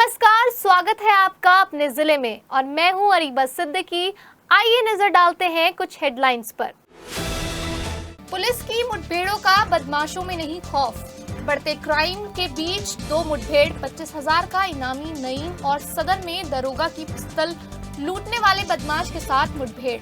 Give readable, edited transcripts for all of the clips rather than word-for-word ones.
नमस्कार, स्वागत है आपका अपने जिले में और मैं हूं अरीबा सिद्दीकी। आइए नजर डालते हैं कुछ हेडलाइंस पर। पुलिस की मुठभेड़ों का बदमाशों में नहीं खौफ। बढ़ते क्राइम के बीच दो मुठभेड़, 25,000 का इनामी नईम और सदर में दरोगा की पिस्तल लूटने वाले बदमाश के साथ मुठभेड़।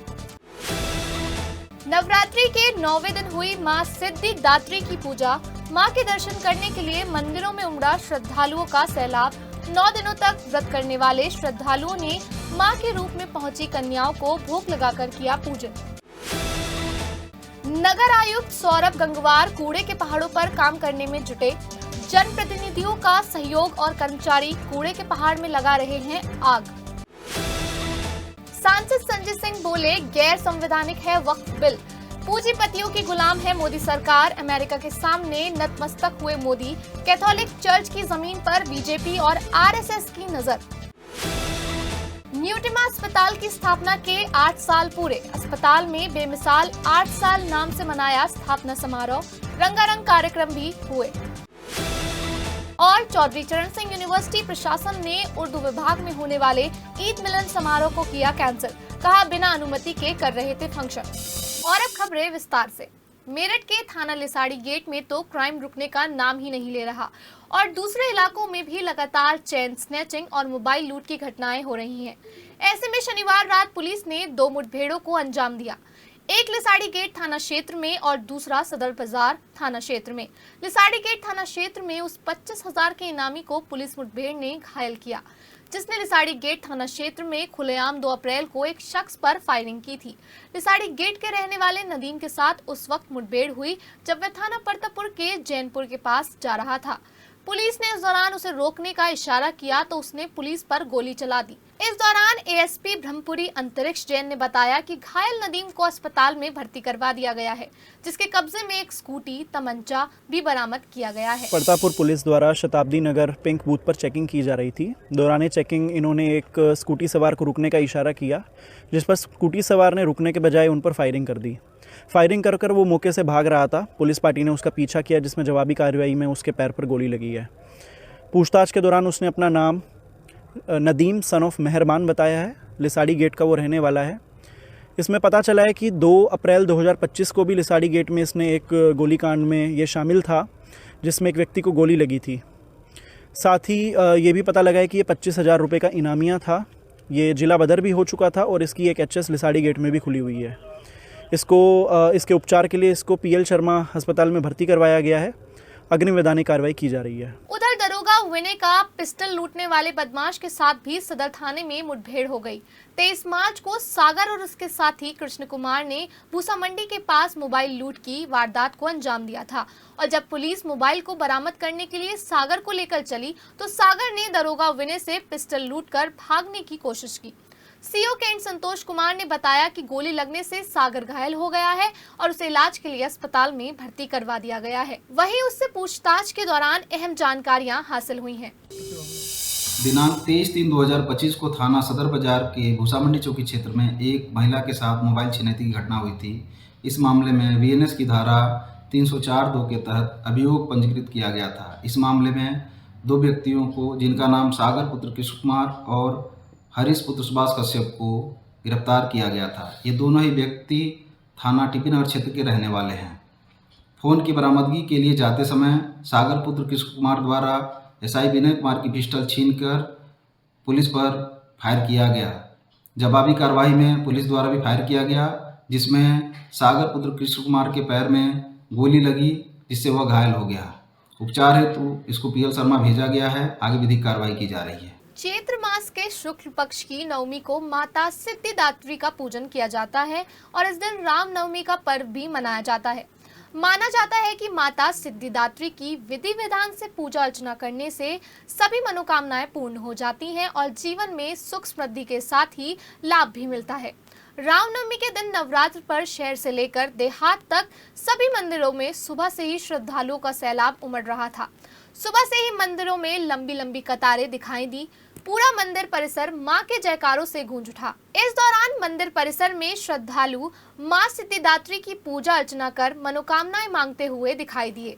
नवरात्रि के 9वें दिन हुई मां सिद्धिदात्री की पूजा। मां के दर्शन करने के लिए मंदिरों में उमड़ा श्रद्धालुओं का सैलाब। 9 दिनों तक व्रत करने वाले श्रद्धालुओं ने मां के रूप में पहुंची कन्याओं को भोग लगाकर किया पूजन। नगर आयुक्त सौरभ गंगवार कूड़े के पहाड़ों पर काम करने में जुटे। जनप्रतिनिधियों का सहयोग और कर्मचारी कूड़े के पहाड़ में लगा रहे हैं आग। सांसद संजय सिंह बोले, गैर संवैधानिक है वक्फ बिल। पूंजीपतियों की गुलाम है मोदी सरकार। अमेरिका के सामने नतमस्तक हुए मोदी। कैथोलिक चर्च की जमीन पर बीजेपी और आरएसएस की नजर। न्यूटिमा अस्पताल की स्थापना के 8 साल पूरे। अस्पताल में बेमिसाल 8 साल नाम से मनाया स्थापना समारोह। रंगारंग कार्यक्रम भी हुए। और चौधरी चरण सिंह यूनिवर्सिटी प्रशासन ने उर्दू विभाग में होने वाले ईद मिलन समारोह को किया कैंसिल। कहा, बिना अनुमति के कर रहे थे फंक्शन। और अब खबरें विस्तार से। मेरठ के थाना लिसाड़ी गेट में तो क्राइम रुकने का नाम ही नहीं ले रहा और दूसरे इलाकों में भी लगातार चेन स्नैचिंग और मोबाइल लूट की घटनाएं हो रही हैं। ऐसे में शनिवार रात पुलिस ने 2 मुठभेड़ों को अंजाम दिया। एक लिसाड़ी गेट थाना क्षेत्र में और दूसरा सदर बाजार थाना क्षेत्र में। लिसाड़ी गेट थाना क्षेत्र में उस 25,000 के इनामी को पुलिस मुठभेड़ ने घायल किया, जिसने लिसाड़ी गेट थाना क्षेत्र में खुलेआम 2 अप्रैल को एक शख्स पर फायरिंग की थी। लिसाड़ी गेट के रहने वाले नदीम के साथ उस वक्त मुठभेड़ हुई जब वह थाना परतापुर के जैनपुर के पास जा रहा था। पुलिस ने इस दौरान उसे रोकने का इशारा किया तो उसने पुलिस पर गोली चला दी। इस दौरान एएसपी ब्रह्मपुरी अंतरिक्ष जैन ने बताया कि घायल नदीम को अस्पताल में भर्ती करवा दिया गया है, जिसके कब्जे में एक स्कूटी, तमंचा भी बरामद किया गया है। परतापुर पुलिस द्वारा शताब्दी नगर पिंक बूथ पर चेकिंग की जा रही थी। दौरान चेकिंग इन्होंने एक स्कूटी सवार को रुकने का इशारा किया, जिस पर स्कूटी सवार ने रुकने के बजाय उन पर फायरिंग कर दी। फायरिंग कर वो मौके से भाग रहा था। पुलिस पार्टी ने उसका पीछा किया, जिसमें जवाबी कार्रवाई में उसके पैर पर गोली लगी है। पूछताछ के दौरान उसने अपना नाम नदीम सन ऑफ मेहरबान बताया है। लिसाड़ी गेट का वो रहने वाला है। इसमें पता चला है कि 2 अप्रैल 2025 को भी लिसाड़ी गेट में इसने एक गोलीकांड में ये शामिल था, जिसमें एक व्यक्ति को गोली लगी थी। साथ ही ये भी पता लगा है कि ये 25,000 रुपये का इनामिया था। ये जिला बदर भी हो चुका था और इसकी एक एचएस लिसाड़ी गेट में भी खुली हुई है। इसके उपचार के लिए इसको पीएल शर्मा अस्पताल में भर्ती करवाया गया है। अग्रिम वैधानिक कार्रवाई की जा रही है। उधर दरोगा विनय का पिस्टल लूटने वाले बदमाश के साथ भी सदर थाने में मुठभेड़ हो गई। 23 मार्च को सागर और उसके साथी कृष्ण कुमार ने भूसा मंडी के पास मोबाइल लूट की वारदात को अंजाम दिया था और जब पुलिस मोबाइल को बरामद करने के लिए सागर को लेकर चली तो सागर ने दरोगा विनय से पिस्टल लूटकर भागने की कोशिश की। सीओ कैंट संतोष कुमार ने बताया कि गोली लगने से सागर घायल हो गया है और उसे इलाज के लिए अस्पताल में भर्ती करवा दिया गया है। वहीं उससे पूछताछ के दौरान अहम जानकारियां हासिल हुई हैं। दिनांक 23/3/2025 को थाना सदर बाजार के भूसा मंडी चौकी क्षेत्र में एक महिला के साथ मोबाइल छिनैती की घटना हुई थी। इस मामले में बीएनएस की धारा 304(2) के तहत अभियोग पंजीकृत किया गया था। इस मामले में 2 व्यक्तियों को, जिनका नाम सागर पुत्र कृष्ण कुमार और हरीश पुत्र सुभाष कश्यप, को गिरफ्तार किया गया था। ये दोनों ही व्यक्ति थाना टीपी नगर क्षेत्र के रहने वाले हैं। फोन की बरामदगी के लिए जाते समय सागर पुत्र कृष्ण कुमार द्वारा एसआई विनय कुमार की पिस्टल छीनकर पुलिस पर फायर किया गया। जवाबी कार्रवाई में पुलिस द्वारा भी फायर किया गया, जिसमें सागर पुत्र कृष्ण कुमार के पैर में गोली लगी, जिससे वह घायल हो गया। उपचार हेतु इसको पीएल शर्मा भेजा गया है। आगे विधिक कार्रवाई की जा रही है। चैत्र मास के शुक्ल पक्ष की नवमी को माता सिद्धिदात्री का पूजन किया जाता है और इस दिन राम नवमी का पर्व भी मनाया जाता है। माना जाता है कि माता सिद्धिदात्री की विधि विधान से पूजा अर्चना करने से सभी मनोकामनाएं पूर्ण हो जाती हैं और जीवन में सुख समृद्धि के साथ ही लाभ भी मिलता है। रामनवमी के दिन नवरात्र पर शहर से लेकर देहात तक सभी मंदिरों में सुबह से ही श्रद्धालुओं का सैलाब उमड़ रहा था। सुबह से ही मंदिरों में लंबी लंबी कतारें दिखाई दी। पूरा मंदिर परिसर मां के जयकारों से गूंज उठा। इस दौरान मंदिर परिसर में श्रद्धालु मां सिद्धिदात्री की पूजा अर्चना कर मनोकामनाएं मांगते हुए दिखाई दिए।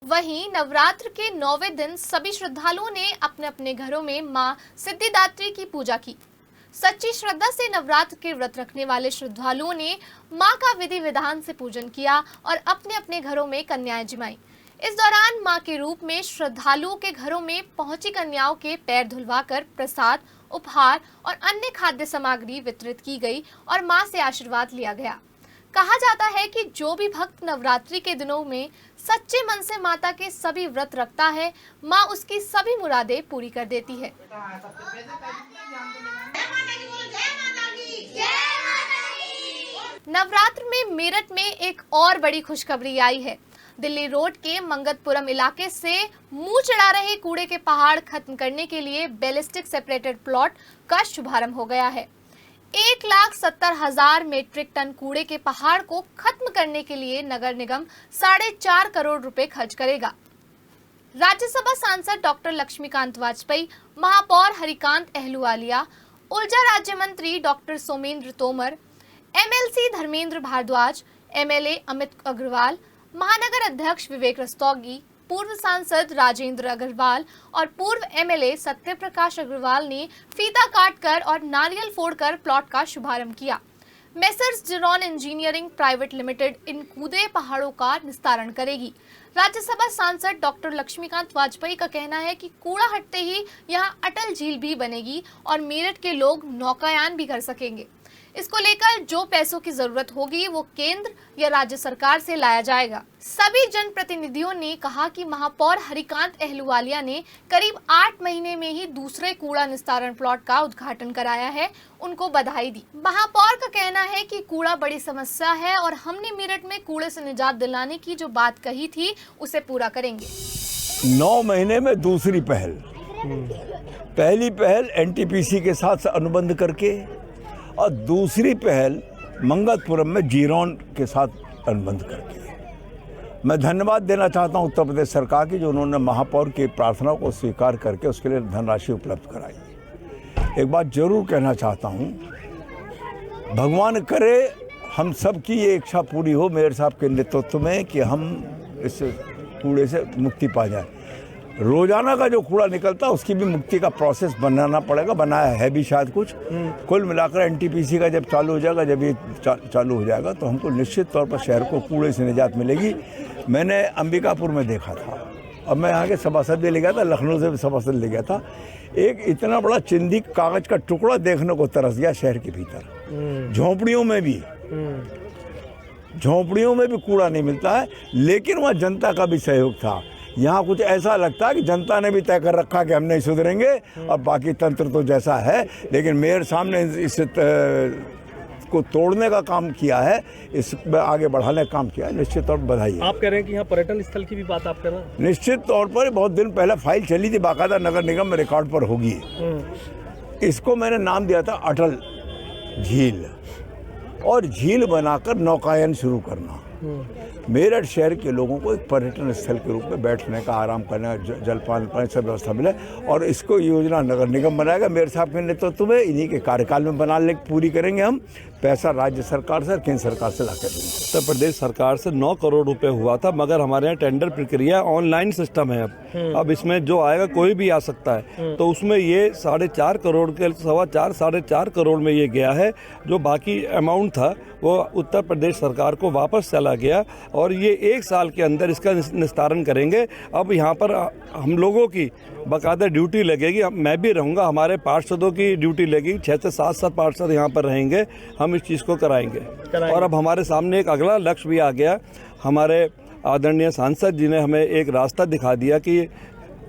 वहीं नवरात्र के 9वें दिन सभी श्रद्धालुओं ने अपने अपने घरों में मां सिद्धिदात्री की पूजा की। सच्ची श्रद्धा से नवरात्र के व्रत रखने वाले श्रद्धालुओं ने मां का विधि विधान से पूजन किया और अपने अपने घरों में कन्याएं जिमाई। इस दौरान मां के रूप में श्रद्धालुओं के घरों में पहुंची कन्याओं के पैर धुलवाकर प्रसाद, उपहार और अन्य खाद्य सामग्री वितरित की गई और मां से आशीर्वाद लिया गया। कहा जाता है कि जो भी भक्त नवरात्रि के दिनों में सच्चे मन से माता के सभी व्रत रखता है, मां उसकी सभी मुरादें पूरी कर देती है। नवरात्र में मेरठ में एक और बड़ी खुशखबरी आई है। दिल्ली रोड के मंगतपुरम इलाके से मुंह चढ़ा रहे कूड़े के पहाड़ खत्म करने के लिए बैलिस्टिक सेपरेटेड प्लॉट का शुभारंभ हो गया है। 1,70,000 मीट्रिक टन कूड़े के पहाड़ को खत्म करने के लिए नगर निगम 4.5 करोड़ रुपए खर्च करेगा। राज्यसभा सांसद डॉक्टर लक्ष्मीकांत वाजपेयी, महापौर हरिकांत अहलूवालिया, ऊर्जा राज्य मंत्री doctor Somendra Tomar, MLC Dharmendra Bhardwaj, MLA Amit Agarwal, महानगर अध्यक्ष विवेक रस्तोगी, पूर्व सांसद राजेंद्र अग्रवाल और पूर्व एमएलए सत्यप्रकाश अग्रवाल ने फीता काटकर और नारियल फोड़कर प्लॉट का शुभारंभ किया। मेसर्स जिरॉन इंजीनियरिंग प्राइवेट लिमिटेड इन कूदे पहाड़ों का निस्तारण करेगी। राज्यसभा सांसद डॉक्टर लक्ष्मीकांत वाजपेयी का कहना है कि कूड़ा हटते ही यहां अटल झील भी बनेगी और मेरठ के लोग नौकायान भी कर सकेंगे। इसको लेकर जो पैसों की जरूरत होगी वो केंद्र या राज्य सरकार से लाया जाएगा। सभी जनप्रतिनिधियों ने कहा कि महापौर हरिकांत अहलूवालिया ने करीब 8 महीने में ही दूसरे कूड़ा निस्तारण प्लॉट का उद्घाटन कराया है, उनको बधाई दी। महापौर का कहना है कि कूड़ा बड़ी समस्या है और हमने मेरठ में कूड़े से निजात दिलाने की जो बात कही थी उसे पूरा करेंगे। 9 महीने में दूसरी पहल। पहली पहल एनटीपीसी के साथ अनुबंध करके और दूसरी पहल मंगतपुरम में जीरोन के साथ अनुबंध करके। मैं धन्यवाद देना चाहता हूं उत्तर प्रदेश सरकार की, जो उन्होंने महापौर की प्रार्थना को स्वीकार करके उसके लिए धनराशि उपलब्ध कराई। एक बात जरूर कहना चाहता हूं, भगवान करे हम सब की ये इच्छा पूरी हो मेयर साहब के नेतृत्व में कि हम इस कूड़े से मुक्ति पा जाए। रोजाना का जो कूड़ा निकलता है उसकी भी मुक्ति का प्रोसेस बनाना पड़ेगा, बनाया है भी शायद कुछ। कुल मिलाकर एनटीपीसी का जब चालू हो जाएगा, जब ये चालू हो जाएगा तो हमको निश्चित तौर पर शहर को कूड़े से निजात मिलेगी। मैंने अंबिकापुर में देखा था, अब मैं यहाँ के सभासद भी ले गया था, लखनऊ से भी सभासद ले गया था। एक इतना बड़ा चिंदी कागज का टुकड़ा देखने को तरस गया शहर के भीतर। झोंपड़ियों में भी कूड़ा नहीं मिलता है, लेकिन वहाँ जनता का भी सहयोग था। यहाँ कुछ ऐसा लगता है कि जनता ने भी तय कर रखा कि हम नहीं सुधरेंगे और बाकी तंत्र तो जैसा है, लेकिन मेयर साहब ने इस को तोड़ने का काम किया है, इस आगे बढ़ाने का काम किया है। निश्चित तौर पर बधाई है। आप कह रहे हैं कि यहाँ पर्यटन स्थल की भी बात आप कर रहे हैं? निश्चित तौर पर बहुत दिन पहले फाइल चली थी, बाकायदा नगर निगम में रिकॉर्ड पर होगी। इसको मैंने नाम दिया था अटल झील, और झील बनाकर नौकायन शुरू करना। मेरठ शहर के लोगों को एक पर्यटन स्थल के रूप में बैठने का, आराम करने का, जलपान पानी सब व्यवस्था मिले, और इसको योजना नगर निगम बनाएगा मेयर साहब के नेतृत्व में। इन्हीं के कार्यकाल में बनाने पूरी करेंगे हम। पैसा राज्य सरकार से, केंद्र सरकार से लाकर देंगे। उत्तर प्रदेश सरकार से 9 करोड़ रुपए हुआ था, मगर हमारे यहाँ टेंडर प्रक्रिया ऑनलाइन सिस्टम है अब इसमें जो आएगा कोई भी आ सकता है। तो उसमें ये 4.5 करोड़ के 4.5 करोड़ में ये गया है। जो बाकी अमाउंट था वो उत्तर प्रदेश सरकार को वापस चला गया और ये 1 साल के अंदर इसका निस्तारण करेंगे। अब यहाँ पर हम लोगों की बाकायदा ड्यूटी लगेगी, मैं भी रहूँगा, हमारे पार्षदों की ड्यूटी लगेगी, 6 से 7 पार्षद यहाँ पर रहेंगे, हम इस चीज़ को कराएंगे। और अब हमारे सामने एक अगला लक्ष्य भी आ गया। हमारे आदरणीय सांसद जी ने हमें एक रास्ता दिखा दिया कि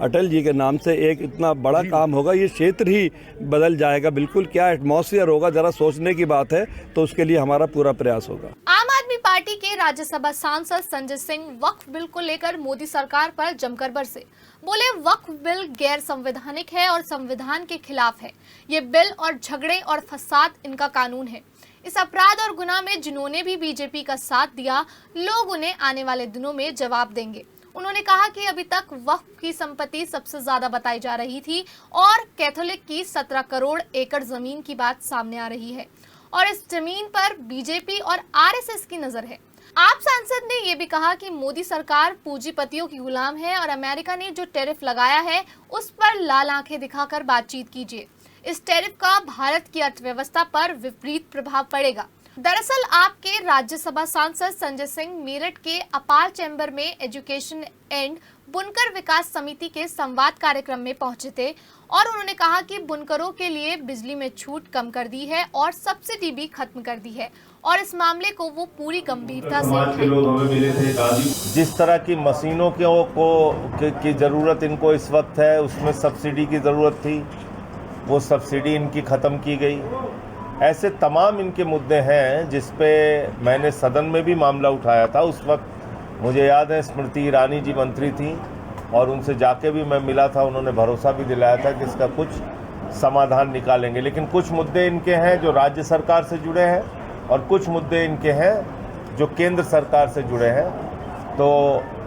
अटल जी के नाम से एक इतना बड़ा काम होगा, ये क्षेत्र ही बदल जाएगा। बिल्कुल क्या एटमॉस्फेयर होगा, जरा सोचने की बात है, तो उसके लिए हमारा पूरा प्रयास होगा। आम आदमी पार्टी के राज्यसभा सांसद संजय सिंह वक्फ बिल को लेकर मोदी सरकार पर जमकर बरसे। बोले वक्फ बिल गैर संवैधानिक है और संविधान के खिलाफ है। ये बिल और झगड़े और फसाद इनका कानून है। इस अपराध और गुनाह में जिन्होंने भी बीजेपी का साथ दिया, लोग उन्हें आने वाले दिनों में जवाब देंगे। उन्होंने कहा कि अभी तक वक्फ की संपत्ति सबसे ज्यादा बताई जा रही थी और कैथोलिक की 17 करोड़ एकड़ जमीन की बात सामने आ रही है और इस जमीन पर बीजेपी और आरएसएस की नजर है। आप सांसद ने ये भी कहा कि मोदी सरकार पूंजीपतियों की गुलाम है और अमेरिका ने जो टैरिफ लगाया है उस पर लाल आंखें दिखाकर बातचीत कीजिए। इस टैरिफ का भारत की अर्थव्यवस्था पर विपरीत प्रभाव पड़ेगा। दरअसल आपके राज्यसभा सांसद संजय सिंह मेरठ के अपार चैम्बर में एजुकेशन एंड बुनकर विकास समिति के संवाद कार्यक्रम में पहुंचे थे और उन्होंने कहा कि बुनकरों के लिए बिजली में छूट कम कर दी है और सब्सिडी भी खत्म कर दी है और इस मामले को वो पूरी गंभीरता से उठाएंगे। जिस तरह की मशीनों की ज़रूरत इनको इस वक्त है, उसमें सब्सिडी की ज़रूरत थी, वो सब्सिडी इनकी ख़त्म की गई। ऐसे तमाम इनके मुद्दे हैं जिस पे मैंने सदन में भी मामला उठाया था। उस वक्त मुझे याद है स्मृति ईरानी जी मंत्री थी और उनसे जाके भी मैं मिला था। उन्होंने भरोसा भी दिलाया था कि इसका कुछ समाधान निकालेंगे। लेकिन कुछ मुद्दे इनके हैं जो राज्य सरकार से जुड़े हैं और कुछ मुद्दे इनके हैं जो केंद्र सरकार से जुड़े हैं। तो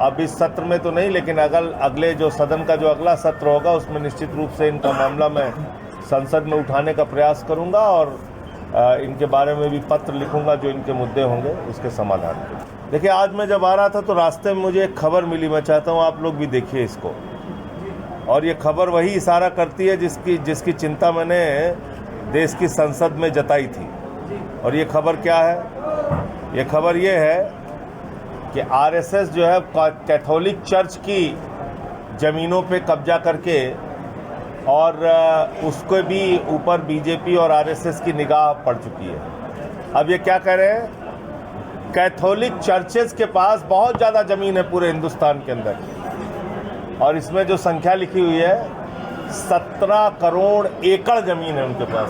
अब इस सत्र में तो नहीं, लेकिन अगले जो सदन का जो अगला सत्र होगा उसमें निश्चित रूप से इनका मामला मैं संसद में उठाने का प्रयास करूंगा और इनके बारे में भी पत्र लिखूंगा जो इनके मुद्दे होंगे उसके समाधान के। देखिए, आज मैं जब आ रहा था तो रास्ते में मुझे एक खबर मिली, मैं चाहता हूँ आप लोग भी देखिए इसको। और ये खबर वही इशारा करती है जिसकी चिंता मैंने देश की संसद में जताई थी। और ये खबर क्या है? ये खबर ये है कि आरएसएस जो है कैथोलिक चर्च की ज़मीनों पे कब्जा करके और उसके भी ऊपर बीजेपी और आरएसएस की निगाह पड़ चुकी है। अब ये क्या कह रहे हैं? कैथोलिक चर्चेस के पास बहुत ज़्यादा ज़मीन है पूरे हिंदुस्तान के अंदर और इसमें जो संख्या लिखी हुई है 17 करोड़ एकड़ ज़मीन है उनके पास।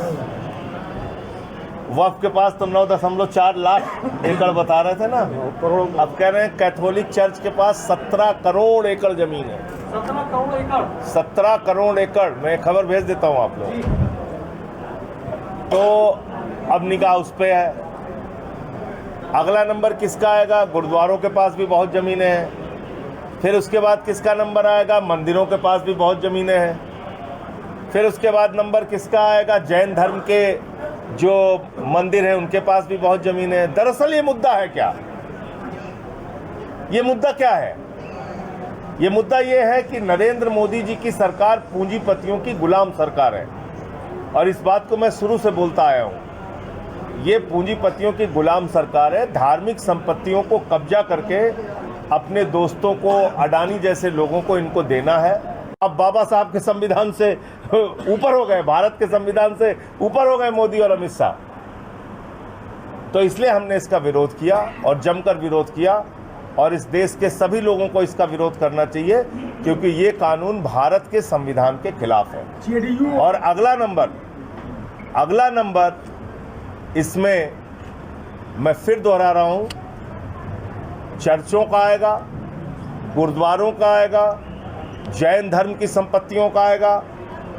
वक्फ के पास तो 9.4 लाख एकड़ बता रहे थे ना, अब कह रहे हैं कैथोलिक चर्च के पास 17 करोड़ एकड़ ज़मीन है। 17 करोड़ एकड़। मैं खबर भेज देता हूँ आप लोग। तो अब निगाह उस पे है। अगला नंबर किसका आएगा? गुरुद्वारों के पास भी बहुत ज़मीनें हैं। फिर उसके बाद किसका नंबर आएगा? मंदिरों के पास भी बहुत ज़मीनें हैं। फिर उसके बाद नंबर किसका आएगा? जैन धर्म के जो मंदिर हैं उनके पास भी बहुत ज़मीनें हैं। दरअसल ये मुद्दा है क्या? ये मुद्दा क्या है? ये मुद्दा ये है कि नरेंद्र मोदी जी की सरकार पूंजीपतियों की गुलाम सरकार है और इस बात को मैं शुरू से बोलता आया हूँ। ये पूंजीपतियों की गुलाम सरकार है। धार्मिक संपत्तियों को कब्जा करके अपने दोस्तों को, अडानी जैसे लोगों को इनको देना है। अब बाबा साहब के संविधान से ऊपर हो गए, भारत के संविधान से ऊपर हो गए मोदी और अमित शाह। तो इसलिए हमने इसका विरोध किया और जमकर विरोध किया और इस देश के सभी लोगों को इसका विरोध करना चाहिए क्योंकि ये कानून भारत के संविधान के खिलाफ है। और अगला नंबर इसमें मैं फिर दोहरा रहा हूं, चर्चों का आएगा, गुरुद्वारों का आएगा, जैन धर्म की संपत्तियों का आएगा,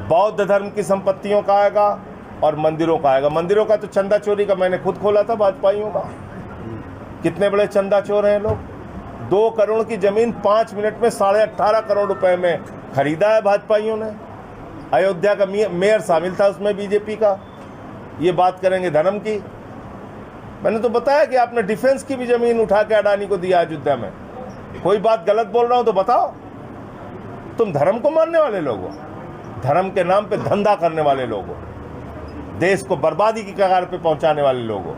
बौद्ध धर्म की संपत्तियों का आएगा और मंदिरों का आएगा। मंदिरों का तो चंदा चोरी का मैंने खुद खोला था भाजपाइयों का। कितने बड़े चंदा चोर हैं लोग। 2 करोड़ की जमीन 5 मिनट में 18.5 करोड़ रुपए में खरीदा है भाजपाइयों ने। अयोध्या का मेयर शामिल था उसमें बीजेपी का। ये बात करेंगे धर्म की। मैंने तो बताया कि आपने डिफेंस की भी जमीन उठा के अडानी को दिया अयोध्या में। कोई बात गलत बोल रहा हूं तो बताओ। तुम धर्म को मानने वाले लोग हो, धर्म के नाम पे धंधा करने वाले लोग हो, देश को बर्बादी की कगार पे पहुंचाने वाले लोग हो।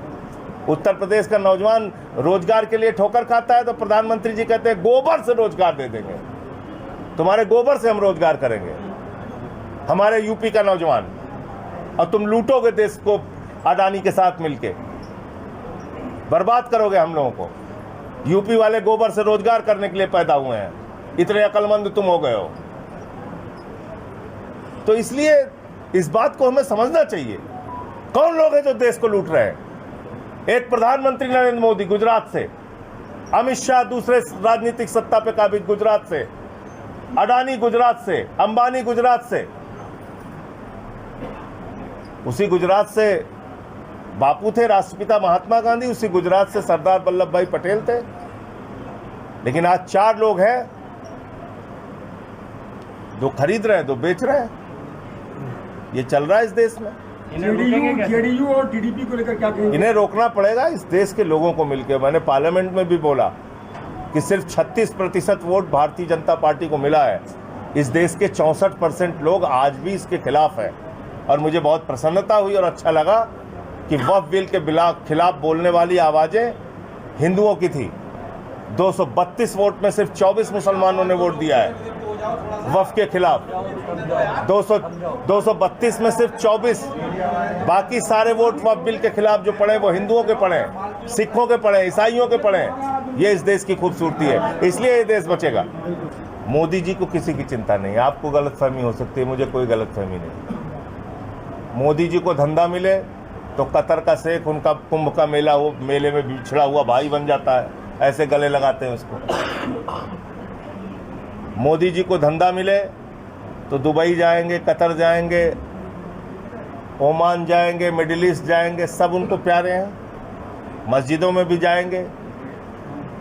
उत्तर प्रदेश का नौजवान रोजगार के लिए ठोकर खाता है तो प्रधानमंत्री जी कहते हैं गोबर से रोजगार दे देंगे, तुम्हारे गोबर से हम रोजगार करेंगे, हमारे यूपी का नौजवान। और तुम लूटोगे देश को अडानी के साथ मिलके, बर्बाद करोगे हम लोगों को। यूपी वाले गोबर से रोजगार करने के लिए पैदा हुए हैं, इतने अक्लमंद तुम हो गए हो। तो इसलिए इस बात को हमें समझना चाहिए कौन लोग हैं जो देश को लूट रहे हैं। एक प्रधानमंत्री नरेंद्र मोदी गुजरात से, अमित शाह दूसरे राजनीतिक सत्ता पे काबिज गुजरात से, अडानी गुजरात से, अंबानी गुजरात से। उसी गुजरात से बापू थे, राष्ट्रपिता महात्मा गांधी, उसी गुजरात से सरदार वल्लभ भाई पटेल थे। लेकिन आज 4 लोग हैं, 2 खरीद रहे हैं, 2 बेच रहे हैं। ये चल रहा है इस देश में। जेडीयू और टीडीपी को लेकर क्या कहेंगे? इन्हें रोकना पड़ेगा इस देश के लोगों को मिलकर। मैंने पार्लियामेंट में भी बोला कि सिर्फ 36% वोट भारतीय जनता पार्टी को मिला है। इस देश के 64% लोग आज भी इसके खिलाफ हैं। और मुझे बहुत प्रसन्नता हुई और अच्छा लगा कि वक्फ बिल के खिलाफ बोलने वाली आवाज़ें हिंदुओं की थी। 232 वोट में सिर्फ 24 मुसलमानों ने वोट दिया है वक्फ के खिलाफ। 232 में सिर्फ 24, बाकी सारे वोट वक्फ बिल के खिलाफ जो पड़े वो हिंदुओं के पड़े, सिखों के पड़े, ईसाइयों के पड़े। ये इस देश की खूबसूरती है, इसलिए ये देश बचेगा। मोदी जी को किसी की चिंता नहीं। आपको गलतफहमी हो सकती है, मुझे कोई गलतफहमी नहीं। मोदी जी को धंधा मिले तो कतर का शेख उनका कुंभ का मेला हो, मेले में बिछड़ा हुआ भाई बन जाता है, ऐसे गले लगाते हैं उसको। मोदी जी को धंधा मिले तो दुबई जाएंगे, कतर जाएंगे, ओमान जाएंगे, मिडिल ईस्ट जाएंगे, सब उनको प्यारे हैं। मस्जिदों में भी जाएंगे,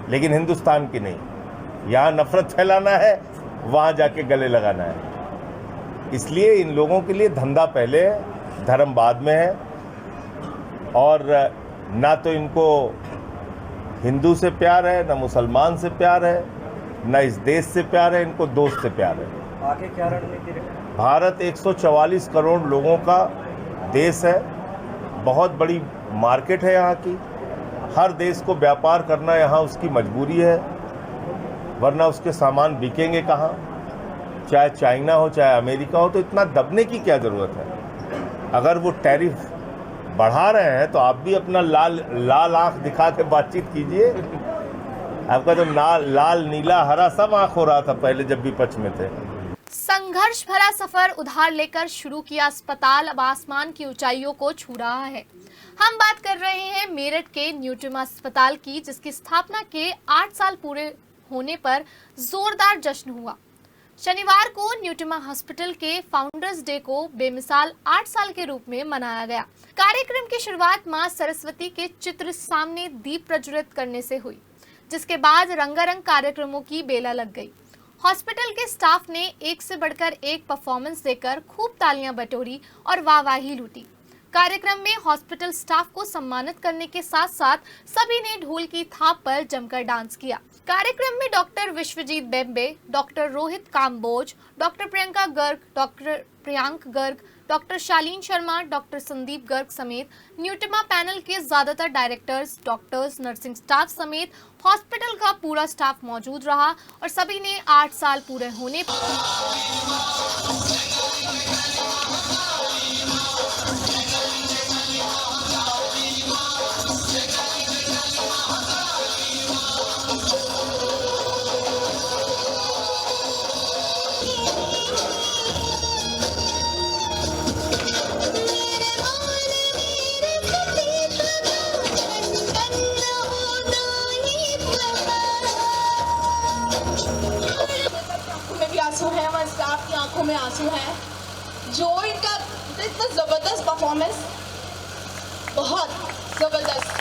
लेकिन हिंदुस्तान की नहीं। यहाँ नफरत फैलाना है, वहाँ जाके गले लगाना है। इसलिए इन लोगों के लिए धंधा पहले है, धर्म बाद में है। और ना तो इनको हिंदू से प्यार है, ना मुसलमान से प्यार है, ना इस देश से प्यार है, इनको दोस्त से प्यार है। आगे क्या रणनीति रखेंगे? भारत 144 करोड़ लोगों का देश है, बहुत बड़ी मार्केट है यहाँ की। हर देश को व्यापार करना यहाँ उसकी मजबूरी है, वरना उसके सामान बिकेंगे कहाँ? चाहे चाइना हो, चाहे अमेरिका हो। तो इतना दबने की क्या ज़रूरत है? अगर वो टैरिफ बढ़ा रहे हैं तो आप भी अपना लाल आंख दिखा के बातचीत कीजिए। आपका तो लाल नीला हरा सब आंख हो रहा था पहले जब विपक्ष में थे। संघर्ष भरा सफर उधार लेकर शुरू किया अस्पताल अब आसमान की ऊंचाइयों को छू रहा है। हम बात कर रहे हैं मेरठ के न्यूट्रिमा अस्पताल की, जिसकी स्थापना के 8 साल पूरे होने पर जोरदार जश्न हुआ। शनिवार को न्यूट्रिमा हॉस्पिटल के फाउंडर्स डे को बेमिसाल 8 साल के रूप में मनाया गया। कार्यक्रम की शुरुआत मां सरस्वती के चित्र सामने दीप प्रज्वलित करने से हुई, जिसके बाद रंगारंग कार्यक्रमों की बेला लग गई। हॉस्पिटल के स्टाफ ने एक से बढ़कर एक परफॉर्मेंस देकर खूब तालियां बटोरी और वाहवाही लूटी। कार्यक्रम में हॉस्पिटल स्टाफ को सम्मानित करने के साथ साथ सभी ने ढोल की थाप पर जमकर डांस किया। कार्यक्रम में doctor Vishwajeet Bembe, doctor Rohit Kamboj, doctor Priyanka Garg, doctor Priyank Garg, doctor Shaleen Sharma, doctor Sandeep Garg समेत न्यूट्रिमा पैनल के ज्यादातर डायरेक्टर्स, डॉक्टर्स, नर्सिंग स्टाफ समेत हॉस्पिटल का पूरा स्टाफ मौजूद रहा और सभी ने 8 साल पूरे होने आंखों में आंसू है। जो इनका इतना जबरदस्त परफॉर्मेंस, बहुत जबरदस्त।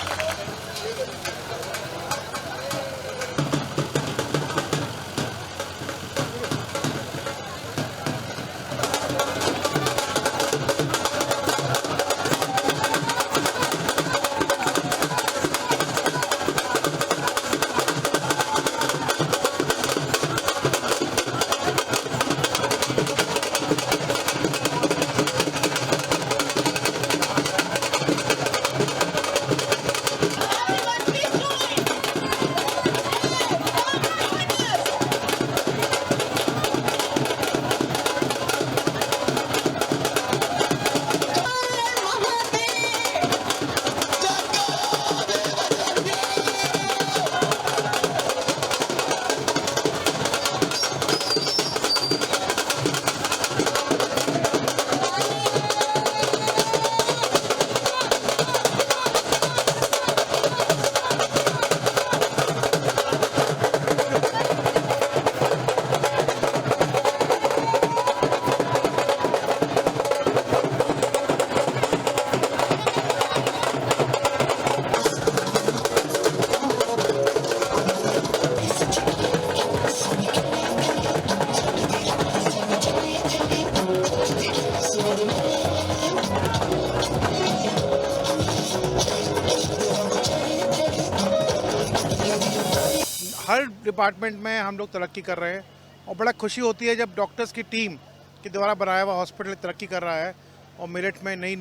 हर डिपार्टमेंट में हम लोग तरक्की कर रहे हैं और बड़ा खुशी होती है जब डॉक्टर्स की टीम के द्वारा बनाया हुआ हॉस्पिटल तरक्की कर रहा है और मेरिट में नई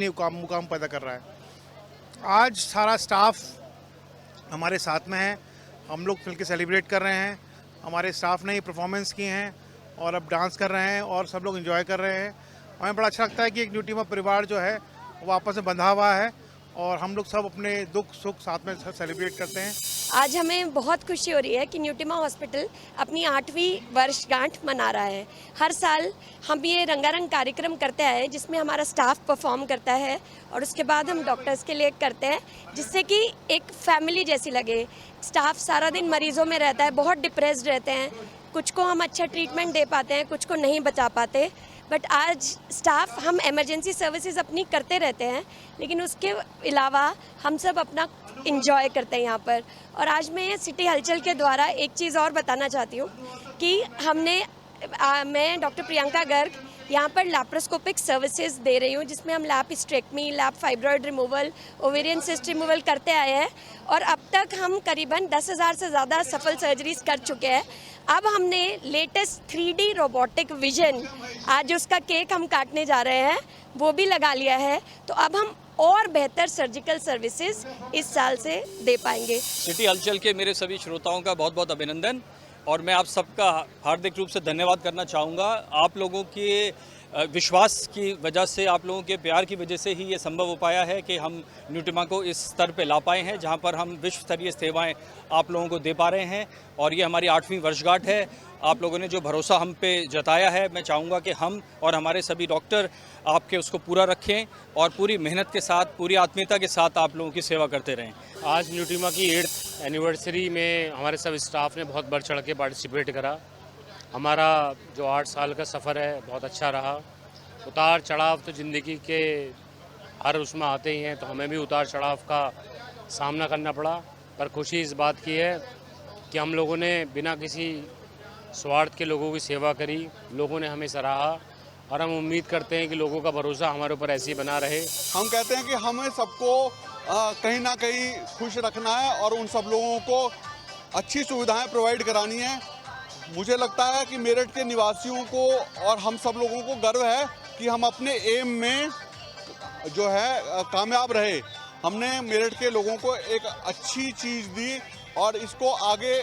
मुकाम पैदा कर रहा है। आज सारा स्टाफ हमारे साथ में है, हम लोग मिलकर सेलिब्रेट कर रहे हैं। हमारे स्टाफ ने ही परफॉर्मेंस की हैं और अब डांस कर रहे हैं और सब लोग एंजॉय कर रहे हैं। हमें बड़ा अच्छा लगता है कि एक न्यूट्रिमा परिवार जो है वो आपस में बंधा हुआ है और हम लोग सब अपने दुख सुख साथ में सेलिब्रेट करते हैं। आज हमें बहुत खुशी हो रही है कि न्यूट्रिमा हॉस्पिटल अपनी 8वीं वर्षगांठ मना रहा है। हर साल हम ये रंगारंग कार्यक्रम करते आए हैं जिसमें हमारा स्टाफ परफॉर्म करता है और उसके बाद हम डॉक्टर्स के लिए करते हैं, जिससे कि एक फैमिली जैसी लगे। स्टाफ सारा दिन मरीजों में रहता है, बहुत डिप्रेस्ड रहते हैं, कुछ को हम अच्छा ट्रीटमेंट दे पाते हैं, कुछ को नहीं बचा पाते। बट आज स्टाफ हम इमरजेंसी सर्विसेज अपनी करते रहते हैं, लेकिन उसके अलावा हम सब अपना इंजॉय करते हैं यहाँ पर। और आज मैं सिटी हलचल के द्वारा एक चीज़ और बताना चाहती हूँ कि मैं डॉक्टर प्रियंका गर्ग यहाँ पर लैप्रोस्कोपिक सर्विसेज दे रही हूँ, जिसमें हम lap hysterectomy, lap fibroid removal, ovarian cyst removal करते आए हैं और अब तक हम करीबन 10,000 से ज़्यादा सफल सर्जरीज कर चुके हैं। अब हमने लेटेस्ट 3D रोबोटिक विजन, आज उसका केक हम काटने जा रहे हैं, वो भी लगा लिया है। तो अब हम और बेहतर सर्जिकल सर्विसेज इस साल से दे पाएंगे। सिटी हलचल के मेरे सभी श्रोताओं का बहुत बहुत अभिनंदन और मैं आप सबका हार्दिक रूप से धन्यवाद करना चाहूँगा। आप लोगों के विश्वास की वजह से, आप लोगों के प्यार की वजह से ही ये संभव हो पाया है कि हम न्यूट्रिमा को इस स्तर पे ला पाए हैं जहाँ पर हम विश्व स्तरीय सेवाएं आप लोगों को दे पा रहे हैं। और ये हमारी 8वीं वर्षगांठ है। आप लोगों ने जो भरोसा हम पे जताया है, मैं चाहूँगा कि हम और हमारे सभी डॉक्टर आपके उसको पूरा रखें और पूरी मेहनत के साथ, पूरी आत्मीयता के साथ आप लोगों की सेवा करते रहें। आज न्यूट्रिमा की 8th एनिवर्सरी में हमारे सब स्टाफ ने बहुत बढ़ चढ़ के पार्टिसिपेट करा। हमारा जो 8 साल का सफ़र है बहुत अच्छा रहा। उतार चढ़ाव तो ज़िंदगी के हर उसमें आते ही हैं, तो हमें भी उतार चढ़ाव का सामना करना पड़ा, पर खुशी इस बात की है कि हम लोगों ने बिना किसी स्वार्थ के लोगों की सेवा करी, लोगों ने हमें सराहा और हम उम्मीद करते हैं कि लोगों का भरोसा हमारे ऊपर ऐसे ही बना रहे। हम कहते हैं कि हमें सबको कहीं ना कहीं खुश रखना है और उन सब लोगों को अच्छी सुविधाएं प्रोवाइड करानी है। मुझे लगता है कि मेरठ के निवासियों को और हम सब लोगों को गर्व है कि हम अपने एम में जो है कामयाब रहे। हमने मेरठ के लोगों को एक अच्छी चीज़ दी और इसको आगे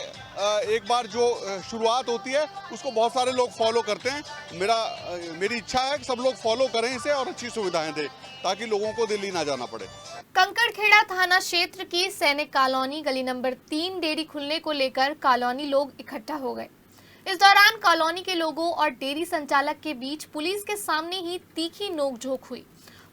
एक बार जो शुरुआत होती है उसको बहुत सारे लोग फॉलो करते हैं। मेरी इच्छा है कि सब लोग फॉलो करें इसे और अच्छी सुविधाएं दें ताकि लोगों को दिल्ली ना जाना पड़े। कंकड़खेड़ा थाना क्षेत्र की सैनिक कॉलोनी गली नंबर 3 डेयरी खुलने को लेकर कॉलोनी लोग इकट्ठा हो गए। इस दौरान कॉलोनी के लोगों और डेयरी संचालक के बीच पुलिस के सामने ही तीखी नोकझोंक हुई।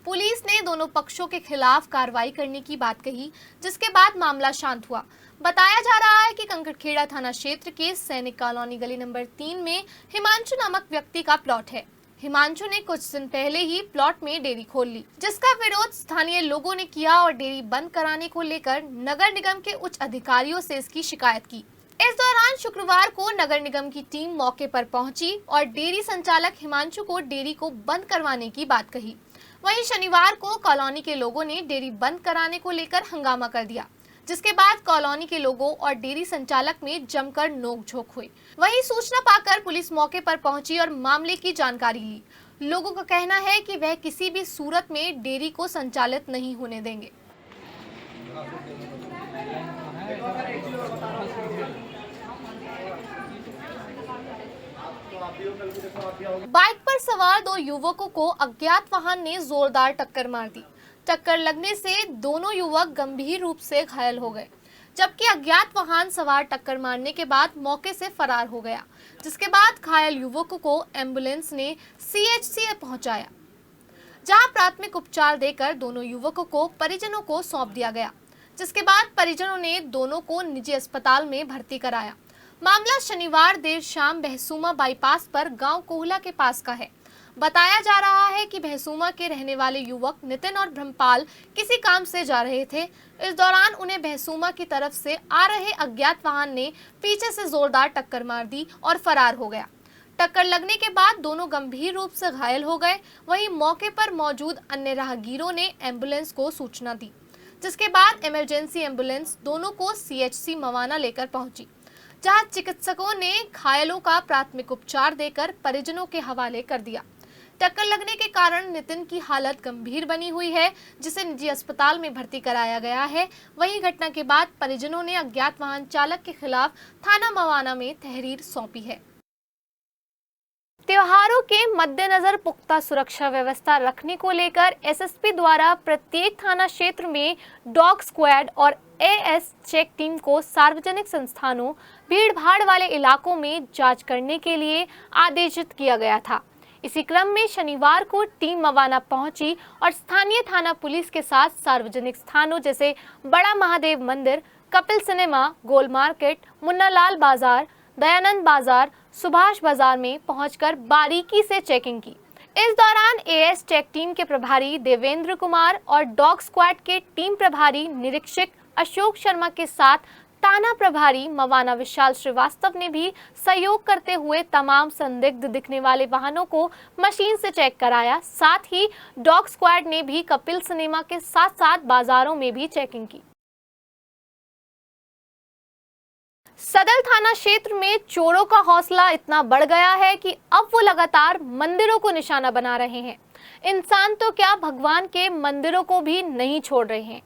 पुलिस ने दोनों पक्षों के खिलाफ कार्रवाई करने की बात कही, जिसके बाद मामला शांत हुआ। बताया जा रहा है कि कंकड़खेड़ा थाना क्षेत्र के सैनिक कॉलोनी गली नंबर 3 में हिमांशु नामक व्यक्ति का प्लॉट है। हिमांशु ने कुछ दिन पहले ही प्लॉट में डेयरी खोल ली, जिसका विरोध स्थानीय लोगों ने किया और डेयरी बंद कराने को लेकर नगर निगम के उच्च अधिकारियों से इसकी शिकायत की। इस दौरान शुक्रवार को नगर निगम की टीम मौके पर पहुंची और डेयरी संचालक हिमांशु को डेयरी को बंद करवाने की बात कही। वहीं शनिवार को कॉलोनी के लोगों ने डेयरी बंद कराने को लेकर हंगामा कर दिया, जिसके बाद कॉलोनी के लोगों और डेयरी संचालक में जमकर नोकझोंक हुई। वहीं सूचना पाकर पुलिस मौके पर पहुंची और मामले की जानकारी ली। लोगों का कहना है कि वह किसी भी सूरत में डेयरी को संचालित नहीं होने देंगे। बाइक पर सवार 2 युवकों को अज्ञात वाहन ने जोरदार टक्कर मार दी। टक्कर लगने से दोनों युवक गंभीर रूप से घायल हो गए, जबकि अज्ञात वाहन सवार टक्कर मारने के बाद मौके से फरार हो गया, जिसके बाद घायल युवकों को एम्बुलेंस ने CHC पहुंचाया, जहां प्राथमिक उपचार देकर दोनों युवकों को परिजनों को सौंप दिया गया, जिसके बाद परिजनों ने दोनों को निजी अस्पताल में भर्ती कराया। मामला शनिवार देर शाम बहसूमा बाईपास पर गांव कोहला के पास का है। बताया जा रहा है कि बहसूमा के रहने वाले युवक नितिन और ब्रह्मपाल किसी काम से जा रहे थे। इस दौरान उन्हें बहसूमा की तरफ से आ रहे अज्ञात वाहन ने पीछे से जोरदार टक्कर मार दी और फरार हो गया। टक्कर लगने के बाद दोनों गंभीर रूप से घायल हो गए। वहीं मौके पर मौजूद अन्य राहगीरों ने एम्बुलेंस को सूचना दी, जिसके बाद इमरजेंसी एम्बुलेंस दोनों को सीएचसी मवाना लेकर पहुंची, जहां चिकित्सकों ने घायलों का प्राथमिक उपचार देकर परिजनों के हवाले कर दिया। टक्कर लगने के कारण नितिन की हालत गंभीर बनी हुई है, जिसे निजी अस्पताल में भर्ती कराया गया है। वहीं घटना के बाद परिजनों ने अज्ञात वाहन चालक के खिलाफ थाना मवाना में तहरीर सौंपी है। त्योहारों के मद्देनजर पुख्ता सुरक्षा व्यवस्था रखने को लेकर एसएसपी द्वारा प्रत्येक थाना क्षेत्र में डॉग स्क्वाड और एएस चेक टीम को सार्वजनिक संस्थानों, भीड़ भाड़ वाले इलाकों में जांच करने के लिए आदेशित किया गया था। इसी क्रम में शनिवार को टीम मवाना पहुंची और स्थानीय थाना पुलिस के साथ सार्वजनिक स्थानों जैसे बड़ा महादेव मंदिर, कपिल सिनेमा, गोल मार्केट, मुन्नालाल बाजार, दयानंद बाजार, सुभाष बाजार में पहुंचकर बारीकी से चेकिंग की। इस दौरान एएस चेक टीम के प्रभारी देवेंद्र कुमार और डॉग स्क्वाड के टीम प्रभारी निरीक्षक अशोक शर्मा के साथ थाना प्रभारी मवाना विशाल श्रीवास्तव ने भी सहयोग करते हुए तमाम संदिग्ध दिखने वाले वाहनों को मशीन से चेक कराया। साथ ही डॉग स्क्वाड ने भी कपिल सिनेमा के साथ साथ बाजारों में भी चेकिंग की। सदर थाना क्षेत्र में चोरों का हौसला इतना बढ़ गया है कि अब वो लगातार मंदिरों को निशाना बना रहे हैं। इंसान तो क्या, भगवान के मंदिरों को भी नहीं छोड़ रहे हैं।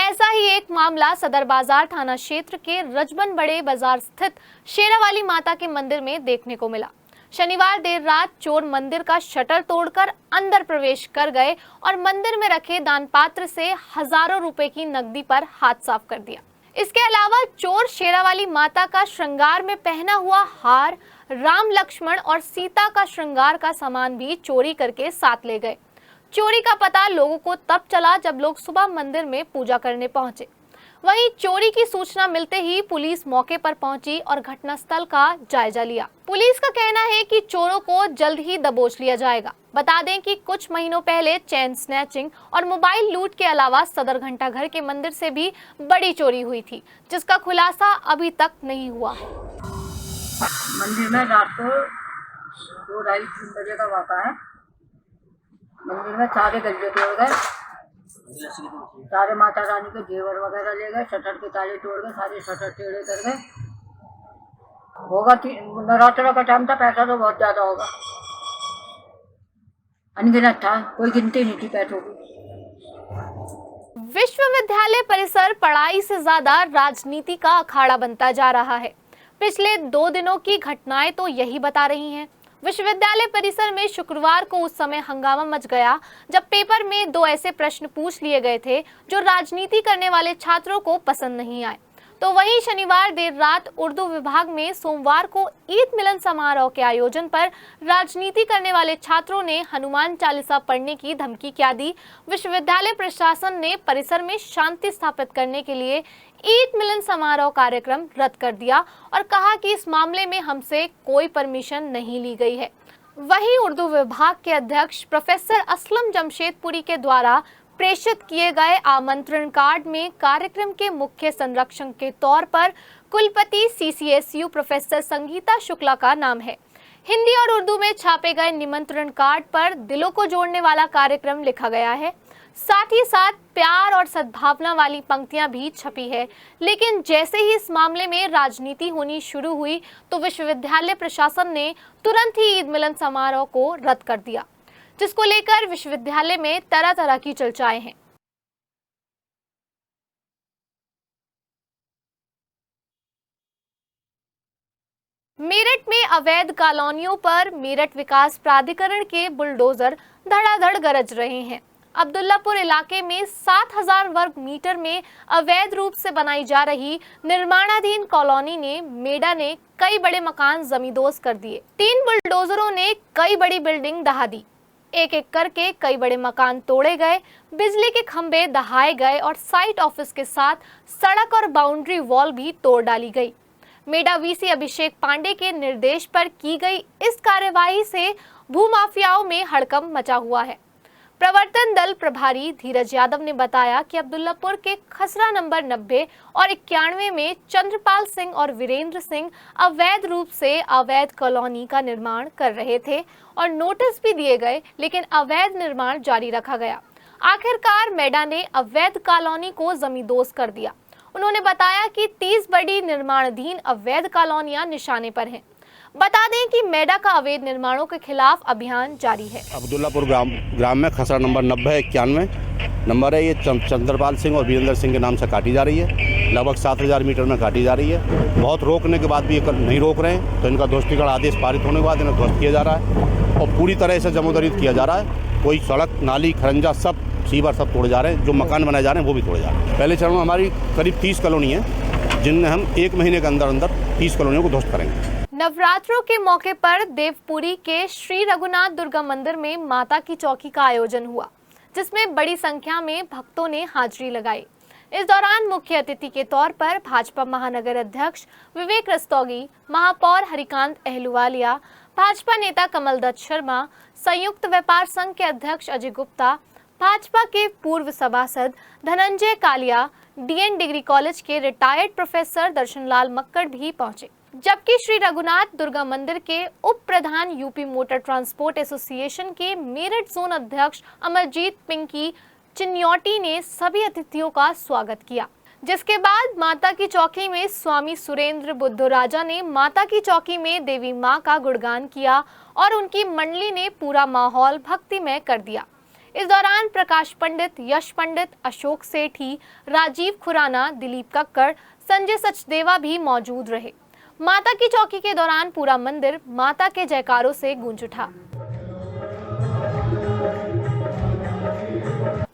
ऐसा ही एक मामला सदर बाजार थाना क्षेत्र के रजबन बड़े बाजार स्थित शेरावाली माता के मंदिर में देखने को मिला। शनिवार देर रात चोर मंदिर का शटर तोड़कर अंदर प्रवेश कर गए और मंदिर में रखे दान पात्र से हजारों रुपए की नकदी पर हाथ साफ कर दिया। इसके अलावा चोर शेरावाली माता का श्रृंगार में पहना हुआ हार, राम लक्ष्मण और सीता का श्रृंगार का सामान भी चोरी करके साथ ले गए। चोरी का पता लोगों को तब चला जब लोग सुबह मंदिर में पूजा करने पहुंचे। वहीं चोरी की सूचना मिलते ही पुलिस मौके पर पहुंची और घटनास्थल का जायजा लिया। पुलिस का कहना है कि चोरों को जल्द ही दबोच लिया जाएगा। बता दें कि कुछ महीनों पहले चेन स्नैचिंग और मोबाइल लूट के अलावा सदर घंटाघर के मंदिर से भी बड़ी चोरी हुई थी, जिसका खुलासा अभी तक नहीं हुआ है। मंदिर में रात को 2-2:30 बजे का वाक़ा है। मंदिर में सारे गज्जे तोड़ गए, सारे माता रानी के जेवर वगैरह ले गए, शटर के ताले तोड़ गए, सारे शटर टेढ़े कर गए। होगा नवरात्र का टाइम था, पैसा तो बहुत ज्यादा होगा, अनगिनत था, कोई गिनती नहीं थी पैसों की। विश्वविद्यालय परिसर पढ़ाई से ज्यादा राजनीति का अखाड़ा बनता जा रहा है। पिछले 2 दिनों की घटनाएं तो यही बता रही हैं। विश्वविद्यालय परिसर में शुक्रवार को उस समय हंगामा मच गया जब पेपर में 2 ऐसे प्रश्न पूछ लिए गए थे जो राजनीति करने वाले छात्रों को पसंद नहीं आए। तो वहीं शनिवार देर रात उर्दू विभाग में सोमवार को ईद मिलन समारोह के आयोजन पर राजनीति करने वाले छात्रों ने हनुमान चालीसा पढ़ने की धमकी क्या दी। विश्वविद्यालय प्रशासन ने परिसर में शांति स्थापित करने के लिए ईद मिलन समारोह कार्यक्रम रद्द कर दिया और कहा कि इस मामले में हमसे कोई परमिशन नहीं ली गई है। वहीं उर्दू विभाग के अध्यक्ष प्रोफेसर असलम जमशेदपुरी के द्वारा प्रेषित किए गए आमंत्रण कार्ड में कार्यक्रम के मुख्य संरक्षक के तौर पर कुलपति सीसीएसयू प्रोफेसर संगीता शुक्ला का नाम है। हिंदी और उर्दू में छापे गए निमंत्रण कार्ड पर दिलों को जोड़ने वाला कार्यक्रम लिखा गया है। साथ ही साथ प्यार और सद्भावना वाली पंक्तियां भी छपी है। लेकिन जैसे ही इस मामले में राजनीति होनी शुरू हुई तो विश्वविद्यालय प्रशासन ने तुरंत ही ईद मिलन समारोह को रद्द कर दिया, जिसको लेकर विश्वविद्यालय में तरह तरह की चर्चाएं हैं। मेरठ में अवैध कॉलोनियों पर मेरठ विकास प्राधिकरण के बुलडोजर धड़ाधड़ गरज रहे हैं। अब्दुल्लापुर इलाके में 7000 वर्ग मीटर में अवैध रूप से बनाई जा रही निर्माणाधीन कॉलोनी ने मेडा ने कई बड़े मकान जमींदोज कर दिए। 3 बुलडोजरों ने कई बड़ी बिल्डिंग दहा दी। एक एक करके कई बड़े मकान तोड़े गए, बिजली के खंभे दहाए गए और साइट ऑफिस के साथ सड़क और बाउंड्री वॉल भी तोड़ डाली गई। मेडा वीसी अभिषेक पांडे के निर्देश पर की गई इस कार्यवाही से भूमाफियाओं में हड़कंप मचा हुआ है। प्रवर्तन दल प्रभारी धीरज यादव ने बताया कि अब्दुल्लापुर के खसरा नंबर 90 और 91 में चंद्रपाल सिंह और वीरेंद्र सिंह अवैध रूप से अवैध कॉलोनी का निर्माण कर रहे थे और नोटिस भी दिए गए, लेकिन अवैध निर्माण जारी रखा गया। आखिरकार मेडा ने अवैध कॉलोनी को जमींदोज कर दिया। उन्होंने बताया कि 30 बड़ी निर्माणाधीन अवैध कॉलोनियां निशाने पर हैं। बता दें कि मेडा का अवैध निर्माणों के खिलाफ अभियान जारी है। अब्दुल्लापुर ग्राम में खसरा नंबर 9091 नंबर है। ये चंद्रपाल सिंह और वीरेंद्र सिंह के नाम से काटी जा रही है। लगभग 7000 मीटर में काटी जा रही है। बहुत रोकने के बाद भी ये नहीं रोक रहे हैं, तो इनका ध्वस्तीकरण आदेश पारित होने के बाद इन्हें ध्वस्त किया जा रहा है और पूरी तरह से जमोदरीत किया जा रहा है। कोई सड़क, नाली, खरंजा, सब सीवर सब तोड़े जा रहे हैं। जो मकान बनाए जा रहे हैं वो भी तोड़े जा रहे हैं। पहले चरण में हमारी करीब 30 कॉलोनी है, जिनमें हम 1 महीने के अंदर 30 कॉलोनियों को ध्वस्त करेंगे। नवरात्रों के मौके पर देवपुरी के श्री रघुनाथ दुर्गा मंदिर में माता की चौकी का आयोजन हुआ, जिसमें बड़ी संख्या में भक्तों ने हाजिरी लगाई। इस दौरान मुख्य अतिथि के तौर पर भाजपा महानगर अध्यक्ष विवेक रस्तोगी, महापौर हरिकांत अहलुवालिया, भाजपा नेता कमल दत्त शर्मा, संयुक्त व्यापार संघ के अध्यक्ष अजय गुप्ता, भाजपा के पूर्व सभासद Dhananjay Kalia, DN degree college के रिटायर्ड प्रोफेसर दर्शनलाल मक्कड़ भी पहुंचे। जबकि श्री रघुनाथ दुर्गा मंदिर के उप प्रधान यूपी मोटर ट्रांसपोर्ट एसोसिएशन के मेरठ जोन अध्यक्ष अमरजीत पिंकी चिन्योटी ने सभी अतिथियों का स्वागत किया। जिसके बाद माता की चौकी में स्वामी सुरेंद्र बुद्धराजा ने माता की चौकी में देवी मां का गुणगान किया और उनकी मंडली ने पूरा माहौल भक्तिमय कर दिया। इस दौरान प्रकाश पंडित, यश पंडित, अशोक सेठी, राजीव खुराना, दिलीप कक्कड़, संजय सचदेवा भी मौजूद रहे। माता की चौकी के दौरान पूरा मंदिर माता के जयकारों से गूंज उठा।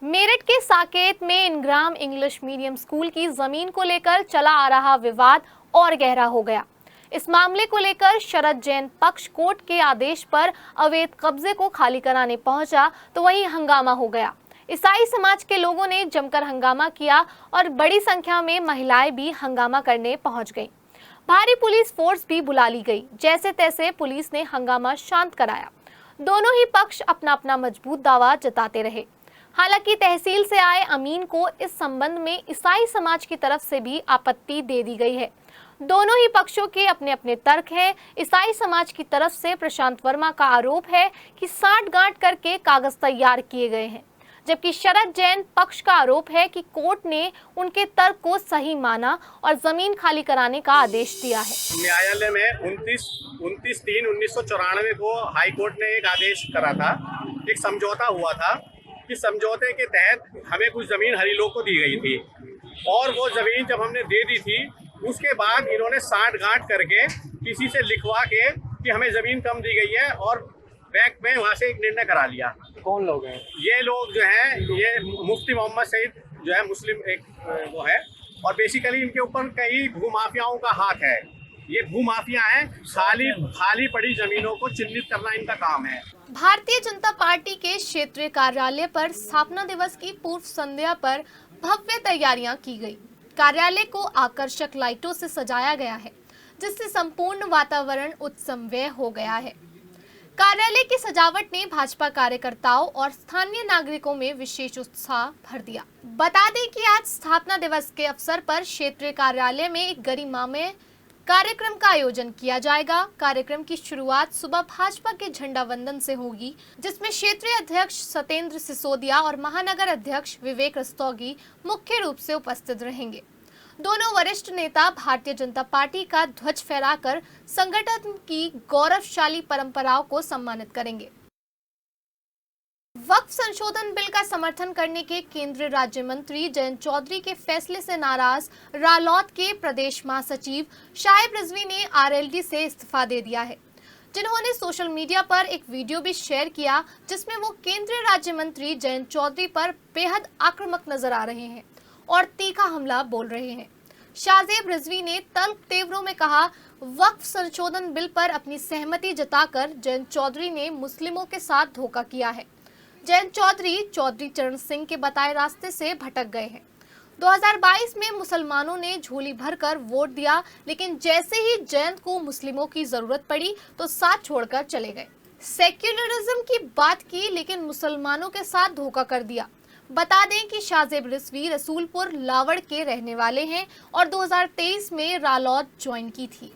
मेरठ के साकेत में इनग्राम इंग्लिश मीडियम स्कूल की जमीन को लेकर चला आ रहा विवाद और गहरा हो गया। इस मामले को लेकर शरद जैन पक्ष कोर्ट के आदेश पर अवैध कब्जे को खाली कराने पहुंचा, तो वहीं हंगामा हो गया। ईसाई समाज के लोगों ने जमकर हंगामा किया और बड़ी संख्या में महिलाएं भी हंगामा करने पहुंच गईं। भारी पुलिस फोर्स भी बुला ली गई। जैसे तैसे पुलिस ने हंगामा शांत कराया। दोनों ही पक्ष अपना अपना मजबूत दावा जताते रहे। हालांकि तहसील से आए अमीन को इस संबंध में ईसाई समाज की तरफ से भी आपत्ति दे दी गई है। दोनों ही पक्षों के अपने अपने तर्क हैं। ईसाई समाज की तरफ से प्रशांत वर्मा का आरोप है कि साठगांठ करके कागज तैयार किए गए हैं, जबकि शरद जैन पक्ष का आरोप है कि कोर्ट ने उनके तर्क को सही माना और जमीन खाली कराने का आदेश दिया है। न्यायालय में 29/3/1994 को हाई कोर्ट ने एक आदेश करा था, एक समझौता हुआ था कि समझौते के तहत हमें कुछ जमीन हरिलोक को दी गई थी और वो जमीन जब हमने दे दी थी उसके बाद इन्होंने साठगांठ करके किसी से लिखवा के कि हमें जमीन कम दी गई है और बैक में वहाँ से एक निर्णय करा लिया। कौन लोग हैं ये लोग? जो हैं ये मुफ्ती मोहम्मद सईद जो है मुस्लिम एक वो है और बेसिकली इनके ऊपर कई भूमाफियाओं का हाथ है। ये भूमाफिया हैं, खाली पड़ी जमीनों को चिन्हित करना इनका काम है। भारतीय जनता पार्टी के क्षेत्रीय कार्यालय पर स्थापना दिवस की पूर्व संध्या पर भव्य तैयारियां की गई। कार्यालय को आकर्षक लाइटों से सजाया गया है, जिससे संपूर्ण वातावरण उत्सवमय हो गया है। कार्यालय की सजावट ने भाजपा कार्यकर्ताओं और स्थानीय नागरिकों में विशेष उत्साह भर दिया। बता दें कि आज स्थापना दिवस के अवसर पर क्षेत्रीय कार्यालय में एक गरिमामय कार्यक्रम का आयोजन किया जाएगा। कार्यक्रम की शुरुआत सुबह भाजपा के झंडा वंदन से होगी, जिसमें क्षेत्रीय अध्यक्ष सत्येंद्र सिसोदिया और महानगर अध्यक्ष विवेक रस्तोगी मुख्य रूप से उपस्थित रहेंगे। दोनों वरिष्ठ नेता भारतीय जनता पार्टी का ध्वज फहराकर संगठन की गौरवशाली परंपराओं को सम्मानित करेंगे। वक्फ संशोधन बिल का समर्थन करने के केंद्रीय राज्य मंत्री जयंत चौधरी के फैसले से नाराज रालोद के प्रदेश महासचिव शाहिब रिजवी ने आरएलडी से इस्तीफा दे दिया है, जिन्होंने सोशल मीडिया पर एक वीडियो भी शेयर किया, जिसमें वो केंद्रीय राज्य मंत्री जयंत चौधरी पर बेहद आक्रामक नजर आ रहे हैं और तीखा हमला बोल रहे हैं। शाहिब रिजवी ने तल्ख तेवरों में कहा, वक्फ संशोधन बिल पर अपनी सहमति जताकर जयंत चौधरी ने मुस्लिमों के साथ धोखा किया है। जयंत चौधरी चरण सिंह के बताए रास्ते से भटक गए हैं। 2022 में मुसलमानों ने झोली भरकर वोट दिया, लेकिन जैसे ही जयंत को मुस्लिमों की जरूरत पड़ी तो साथ छोड़कर चले गए। सेक्युलरिज्म की बात की, लेकिन मुसलमानों के साथ धोखा कर दिया। बता दें कि शाहिब रिजवी रसूलपुर लावड़ के रहने वाले हैं और 2023 में रालोद ज्वाइन की थी।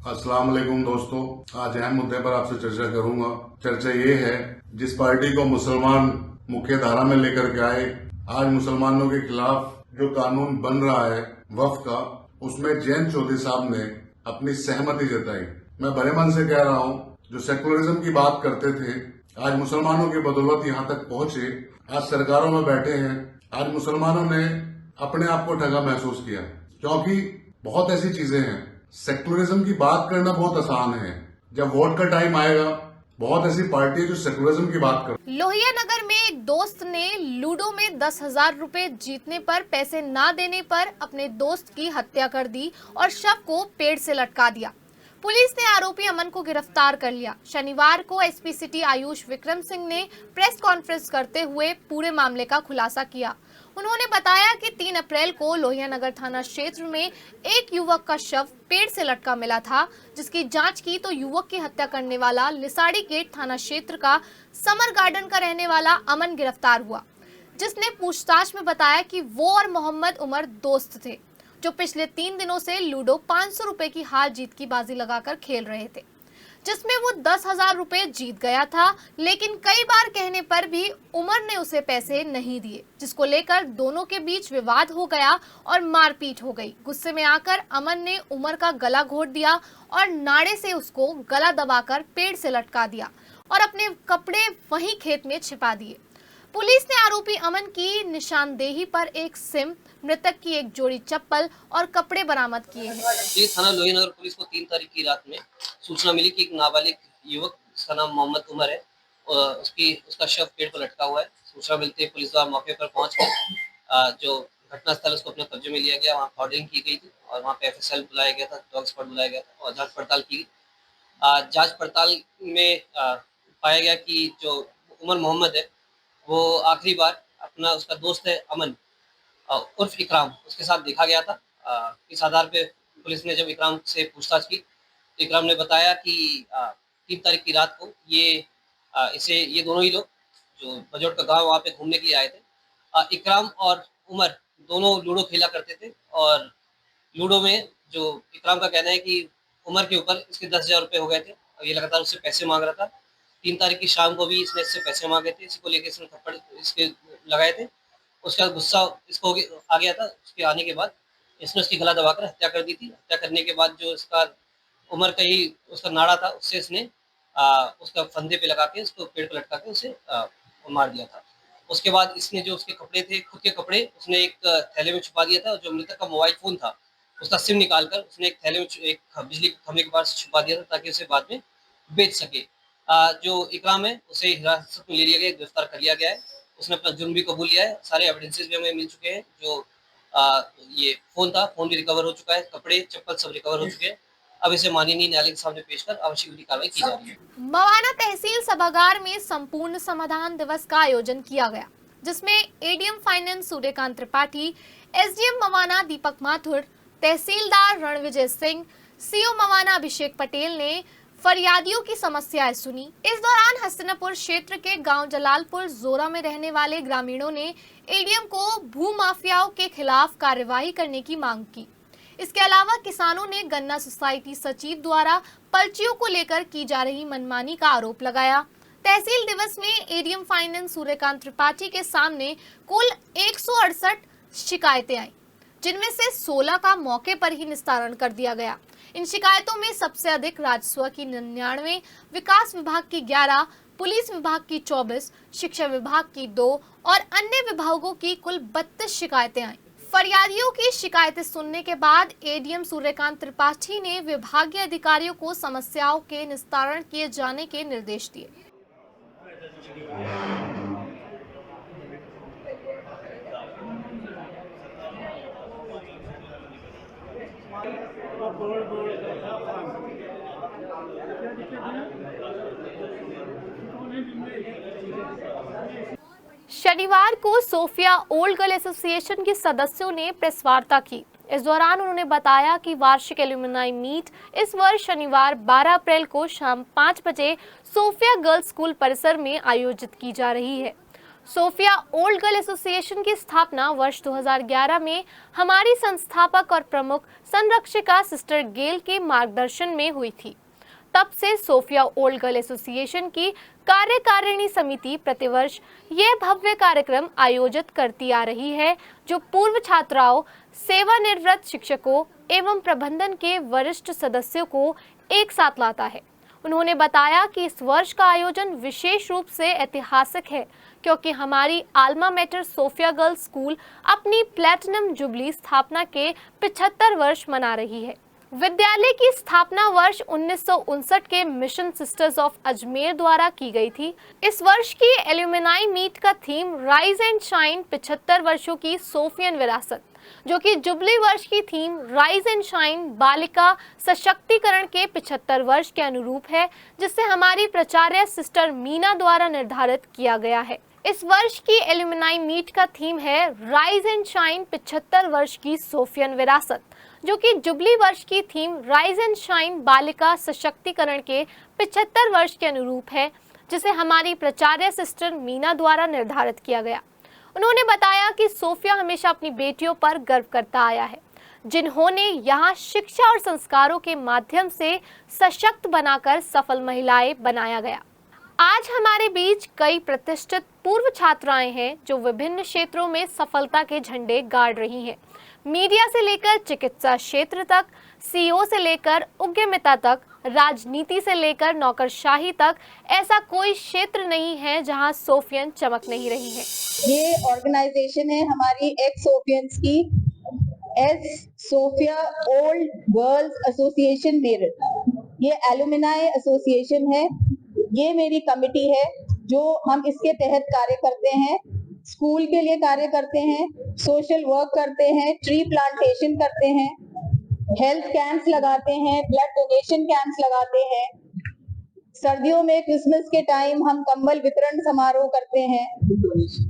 अस्सलाम वालेकुम दोस्तों, आज अहम मुद्दे पर आपसे चर्चा करूंगा। चर्चा ये है, जिस पार्टी को मुसलमान मुख्य धारा में लेकर के आए। आज मुसलमानों के खिलाफ जो कानून बन रहा है वक्फ का, उसमें जयंत चौधरी साहब ने अपनी सहमति जताई। मैं भले मन से कह रहा हूँ, जो सेकुलरिज्म की बात करते थे, आज मुसलमानों की बदौलत यहाँ तक पहुंचे, आज सरकारों में बैठे हैं। आज मुसलमानों ने अपने आप को ठगा महसूस किया, क्योंकि बहुत ऐसी चीजें हैं। सेकुलरिज्म की बात करना बहुत आसान है, जब वोट का टाइम आएगा बहुत ऐसी पार्टी है जो सेकुलरिज्म की बात कर। लोहिया नगर में एक दोस्त ने लूडो में 10,000 रुपए जीतने पर पैसे ना देने पर अपने दोस्त की हत्या कर दी और शव को पेड़ से लटका दिया। पुलिस ने आरोपी अमन को गिरफ्तार कर लिया। शनिवार को एसपी सिटी आयुष विक्रम सिंह ने प्रेस कॉन्फ्रेंस करते हुए पूरे मामले का खुलासा किया। उन्होंने बताया कि 3 अप्रैल को लोहिया नगर थाना क्षेत्र में एक युवक का शव पेड़ से लटका मिला था, जिसकी जांच की तो युवक की हत्या करने वाला लिसाड़ी गेट थाना क्षेत्र का समर गार्डन का रहने वाला अमन गिरफ्तार हुआ, जिसने पूछताछ में बताया कि वो और मोहम्मद उमर दोस्त थे, जो पिछले 3 दिनों से लूडो 500 रुपए की हार जीत की बाजी लगाकर खेल रहे थे, जिसमें वो 10,000 रुपए जीत गया था। लेकिन कई बार कहने पर भी उमर ने उसे पैसे नहीं दिए, जिसको लेकर दोनों के बीच विवाद हो गया और मारपीट हो गई। गुस्से में आकर अमन ने उमर का गला घोट दिया और नाड़े से उसको गला दबाकर पेड़ से लटका दिया और अपने कपड़े वहीं खेत में छिपा दिए। पुलिस ने आरोपी अमन की निशानदेही पर एक सिम, मृतक की एक जोड़ी चप्पल और कपड़े बरामद किए हैं। ये थाना लोहिया नगर पुलिस को 3 तारीख की रात में सूचना मिली कि एक नाबालिग युवक, जिसका नाम मोहम्मद उमर है, उसका शव पेड़ पर लटका हुआ है। सूचना मिलते ही पुलिस द्वारा मौके पर पहुंचकर जो घटना स्थल उसको अपने कब्जे में लिया गया। वहाँ फॉर्डरिंग की गई थी और वहाँ पे FSL बुलाया गया था, डॉग स्क्वाड बुलाया गया था और जाँच पड़ताल की गई। जाँच पड़ताल में पाया गया कि जो उमर मोहम्मद है वो आखिरी बार अपना उसका दोस्त है अमन उर्फ इकराम, उसके साथ देखा गया था। इस आधार पे पुलिस ने जब इकराम से पूछताछ की तो इकराम ने बताया कि 3 तारीख की रात को ये दोनों ही लोग जो बजोट का गांव वहाँ पे घूमने के लिए आए थे। इकराम और उमर दोनों लूडो खेला करते थे और लूडो में जो इकराम का कहना है कि उमर के ऊपर इसके 10,000 रुपये हो गए थे और ये लगातार उससे पैसे मांग रहा था। 3 तारीख की शाम को भी इसने इससे पैसे मांगे थे, इसी को लेकर इसने थप्पड़ इसके लगाए थे। उसका गुस्सा इसको आ गया था। उसके आने के बाद इसने उसकी गला दबाकर हत्या कर दी थी। हत्या करने के बाद जो इसका उमर का ही उसका नाड़ा था, उससे इसने उसका फंदे पे लगा के उसको पेड़ पर लटका के उसे मार दिया था। उसके बाद इसने जो उसके कपड़े थे, खुद के कपड़े, उसने एक थैले में छुपा दिया था। जो मृतक का मोबाइल फ़ोन था उसका सिम निकालकर उसने एक थैले में एक बिजली के खंभे के पास छुपा दिया था ताकि उसे बाद में बेच सके। जो इकराम है उसे हिरासत में ले लिया गया, गिरफ्तार कर लिया गया है। उसने अपना जुर्म भी कबूल लिया है। सारे एविडेंसेस भी हमें मिल चुके हैं। जो ये फ़ोन था, फ़ोन भी रिकवर हो चुका है, कपड़े चप्पल सब रिकवर हो चुके हैं। अब इसे माननीय न्यायालय के सामने पेश कर आवश्यक कार्रवाई की जा रही है। मवाना तहसील सभागार में संपूर्ण समाधान दिवस का आयोजन किया गया, जिसमें ADM finance Suryakant Tripathi, SDM Mawana Deepak Mathur, tehsildar Ranvijay Singh, CO Mawana Abhishek Patel ने फरियादियों की समस्याएं सुनी। इस दौरान हस्तिनापुर क्षेत्र के गांव जलालपुर जोरा में रहने वाले ग्रामीणों ने एडीएम को भू माफियाओं के खिलाफ कार्यवाही करने की मांग की। इसके अलावा किसानों ने गन्ना सोसाइटी सचिव द्वारा पर्चियों को लेकर की जा रही मनमानी का आरोप लगाया। तहसील दिवस में एडीएम फाइनेंस सूर्यकांत त्रिपाठी के सामने कुल 168 शिकायतें आई, जिनमें से 16 का मौके पर ही निस्तारण कर दिया गया। इन शिकायतों में सबसे अधिक राजस्व की 99, विकास विभाग की 11, पुलिस विभाग की 24, शिक्षा विभाग की 2 और अन्य विभागों की कुल 32 शिकायतें आई। फरियादियों की शिकायतें सुनने के बाद एडीएम सूर्यकांत त्रिपाठी ने विभागीय अधिकारियों को समस्याओं के निस्तारण किए जाने के निर्देश दिए। शनिवार को सोफिया ओल्ड गर्ल एसोसिएशन के सदस्यों ने प्रेस वार्ता की। इस दौरान उन्होंने बताया कि वार्षिक एल्यूमिनाई मीट इस वर्ष शनिवार 12 अप्रैल को शाम 5 बजे सोफिया गर्ल्स स्कूल परिसर में आयोजित की जा रही है। सोफिया ओल्ड गर्ल एसोसिएशन की स्थापना वर्ष 2011 में हमारी संस्थापक और प्रमुख संरक्षिका सिस्टर गेल के मार्गदर्शन में हुई थी। तब से सोफिया ओल्ड गर्ल एसोसिएशन की कार्यकारिणी समिति प्रतिवर्ष ये भव्य कार्यक्रम आयोजित करती आ रही है, जो पूर्व छात्राओं, सेवानिवृत्त शिक्षकों एवं प्रबंधन के वरिष्ठ सदस्यों को एक साथ लाता है। उन्होंने बताया कि इस वर्ष का आयोजन विशेष रूप से ऐतिहासिक है, क्योंकि हमारी आल्मा मैटर सोफिया गर्ल्स स्कूल अपनी प्लैटिनम जुबली स्थापना के 75 वर्ष मना रही है। विद्यालय की स्थापना वर्ष 1959 के मिशन सिस्टर्स ऑफ अजमेर द्वारा की गई थी। इस वर्ष की एल्यूमिनाई मीट का थीम राइज एंड शाइन 75 वर्षों की सोफियन विरासत, जो कि जुबली वर्ष की थीम राइज एंड शाइन बालिका सशक्तिकरण के 75 वर्ष के अनुरूप है, जिसे हमारी प्राचार्य सिस्टर मीना द्वारा निर्धारित किया गया है। इस वर्ष की एल्यूमिनाई मीट का थीम है राइज एंड शाइन 75 वर्ष की सोफियन विरासत, जो कि जुबली वर्ष की थीम राइज एंड शाइन बालिका सशक्तिकरण के 75 वर्ष के अनुरूप है, जिसे हमारी प्राचार्य सिस्टर मीना द्वारा निर्धारित किया गया। उन्होंने बताया कि सोफिया हमेशा अपनी बेटियों पर गर्व करता आया है, जिन्होंने यहाँ शिक्षा और संस्कारों के माध्यम से सशक्त बनाकर सफल महिलाएं बनाया गया। आज हमारे बीच कई प्रतिष्ठित पूर्व छात्राएं हैं, जो विभिन्न क्षेत्रों में सफलता के झंडे गाड़ रही हैं। मीडिया से लेकर चिकित्सा क्षेत्र तक, सीईओ से लेकर उद्यमिता तक, राजनीति से लेकर नौकरशाही तक, ऐसा कोई क्षेत्र नहीं है जहां सोफियन चमक नहीं रही है। ये ऑर्गेनाइजेशन है हमारी एक्स सोफियंस की, S Sophia old girls association Meerut. ये एलुमिनाई एसोसिएशन है। ये मेरी कमेटी है जो हम इसके तहत कार्य करते हैं। स्कूल के लिए कार्य करते हैं, सोशल वर्क करते हैं, ट्री प्लांटेशन करते हैं, हेल्थ कैंप्स लगाते हैं, ब्लड डोनेशन कैंप्स लगाते हैं। सर्दियों में क्रिसमस के टाइम हम कंबल वितरण समारोह करते हैं,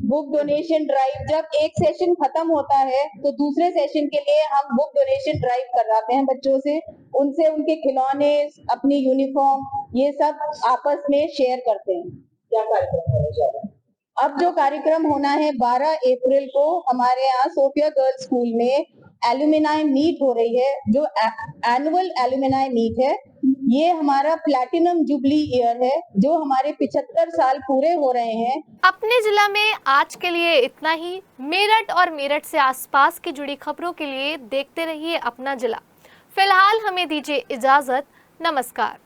बुक डोनेशन ड्राइव। जब एक सेशन खत्म होता है तो दूसरे सेशन के लिए हम बुक डोनेशन ड्राइव करवाते हैं बच्चों से। उनसे उनके खिलौने, अपनी यूनिफॉर्म, ये सब आपस में शेयर करते हैं। क्या कार्यक्रम होना? अब जो कार्यक्रम होना है 12 अप्रैल को हमारे यहाँ सोफिया गर्ल्स स्कूल में एल्यूमिनाई मीट हो रही है, जो एनुअल एल्यूमिनाई मीट है। ये हमारा प्लैटिनम जुबली ईयर है, जो हमारे 75 साल पूरे हो रहे हैं। अपने जिला में आज के लिए इतना ही। मेरठ और मेरठ से आसपास की जुड़ी खबरों के लिए देखते रहिए अपना जिला। फिलहाल हमें दीजिए इजाजत। नमस्कार।